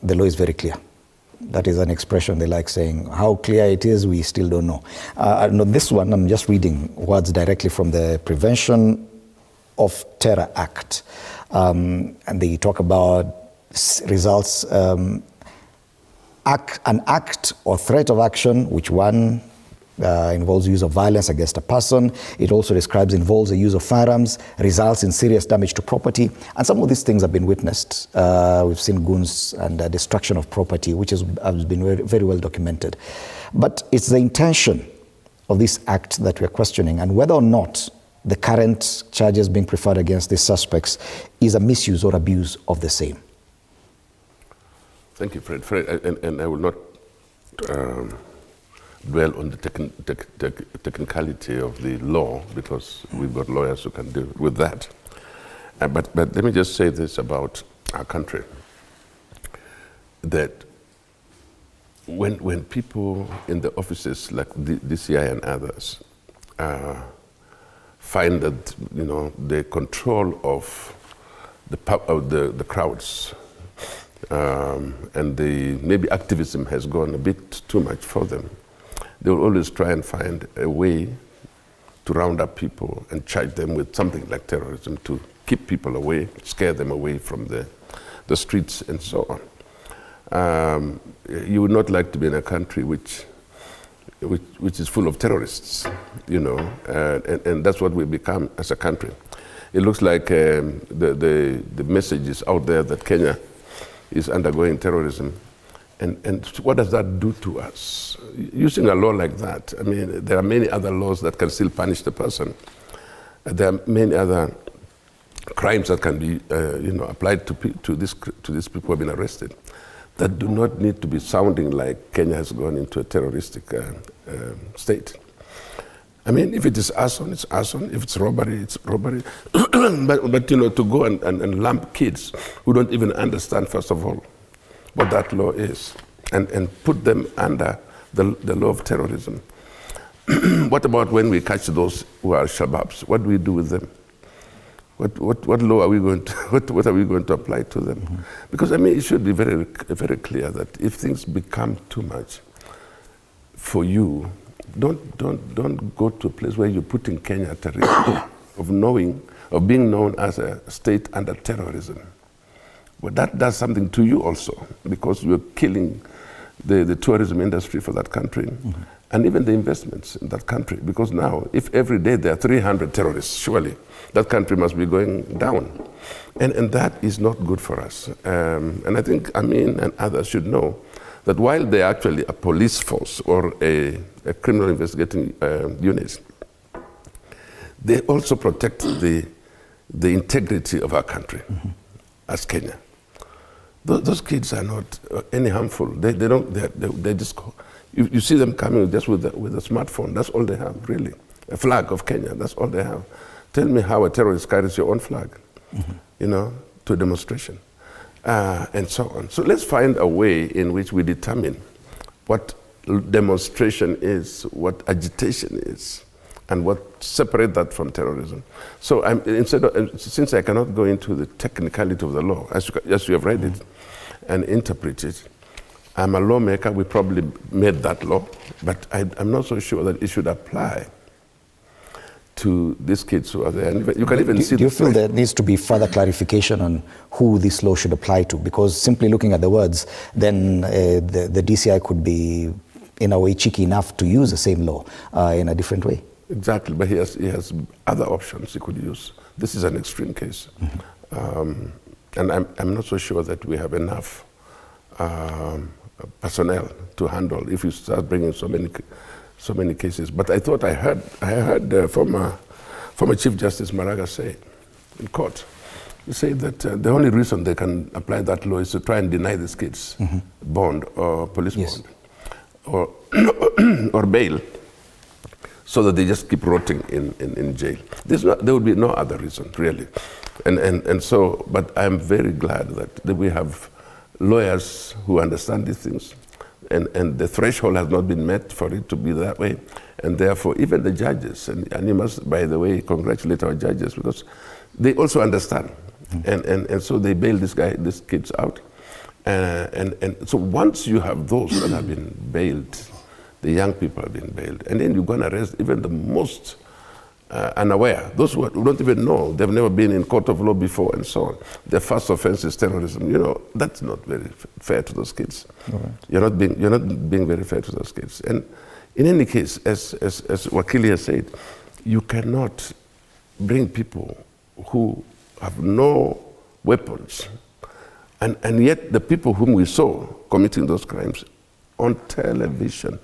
the law is very clear. That is an expression they like saying. How clear it is, we still don't know. No, this one, I'm just reading words directly from the Prevention of Terror Act. And they talk about results, an act or threat of action, which one involves use of violence against a person. It also involves the use of firearms, results in serious damage to property. And some of these things have been witnessed. We've seen goons and destruction of property, which has been very, very well documented. But it's the intention of this act that we're questioning, and whether or not the current charges being preferred against these suspects is a misuse or abuse of the same. Thank you, Fred. And I will not dwell on the technicality of the law, because we've got lawyers who can deal with that. But let me just say this about our country, that when people in the offices like the DCI and others find that the control of the crowds and maybe activism has gone a bit too much for them, they will always try and find a way to round up people and charge them with something like terrorism to keep people away, scare them away from the streets and so on. You would not like to be in a country which is full of terrorists, and that's what we've become as a country. It looks like the message is out there that Kenya is undergoing terrorism. And what does that do to us? Using a law like that, I mean, there are many other laws that can still punish the person. There are many other crimes that can be, applied to these people who have been arrested, that do not need to be sounding like Kenya has gone into a terroristic state. I mean, if it is arson, it's arson. If it's robbery, it's robbery. but to go and lump kids who don't even understand, first of all, what that law is, and put them under the law of terrorism. What about when we catch those who are Shababs? What do we do with them? What law are we going to, what are we going to apply to them? Mm-hmm. Because I mean, it should be very, very clear that if things become too much for you, don't go to a place where you're putting Kenya at a risk of being known as a state under terrorism. But that does something to you also, because you're killing the tourism industry for that country, mm-hmm. and even the investments in that country. Because now, if every day there are 300 terrorists, surely that country must be going down. And that is not good for us. And I think Amin and others should know that while they're actually a police force or a criminal investigating unit, they also protect the integrity of our country, mm-hmm. as Kenya. Those kids are not any harmful. They just, you see them coming just with a smartphone. That's all they have, really. A flag of Kenya, that's all they have. Tell me how a terrorist carries your own flag, mm-hmm. To a demonstration, and so on. So let's find a way in which we determine what demonstration is, what agitation is, and what separate that from terrorism. So since I cannot go into the technicality of the law, as you have read it and interpret it, I'm a lawmaker. We probably made that law, but I'm not so sure that it should apply to these kids who are there. And you can even see. Do you feel there needs to be further clarification on who this law should apply to? Because simply looking at the words, then the DCI could be, in a way, cheeky enough to use the same law in a different way. Exactly, but he has other options he could use. This is an extreme case. Mm-hmm. And I'm not so sure that we have enough personnel to handle if you start bringing so many cases. But I thought I heard former Chief Justice Maraga say in court, he said that the only reason they can apply that law is to try and deny these kids mm-hmm. bond or police yes. bond or bail, so that they just keep rotting in jail. There would be no other reason, really. And so, but I'm very glad that we have lawyers who understand these things, and the threshold has not been met for it to be that way. And therefore, even the judges, and you must, by the way, congratulate our judges, because they also understand. Mm-hmm. And so they bail these kids out. And so once you have those that have been bailed, the young people have been bailed, and then you're going to arrest even the most unaware, those who don't even know, they've never been in court of law before and so on. Their first offense is terrorism. You know, that's not very fair to those kids. Right. You're not being very fair to those kids. And in any case, as Wakili has said, you cannot bring people who have no weapons, and yet the people whom we saw committing those crimes on television,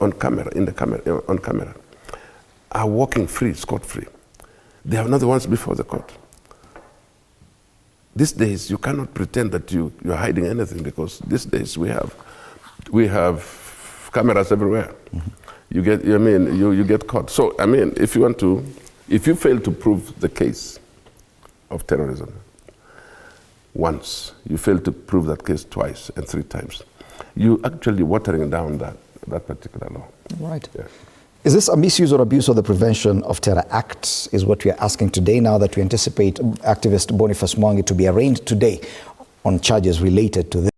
on camera, are walking free, scot-free. They are not the ones before the court. These days, you cannot pretend that you're hiding anything, because these days we have cameras everywhere. Mm-hmm. You get caught. So, I mean, if you fail to prove the case of terrorism once, you fail to prove that case twice and 3 times, you actually watering down that particular law. Right. Yeah. Is this a misuse or abuse of the Prevention of Terror Act, is what we are asking today, now that we anticipate activist Boniface Mwangi to be arraigned today on charges related to this?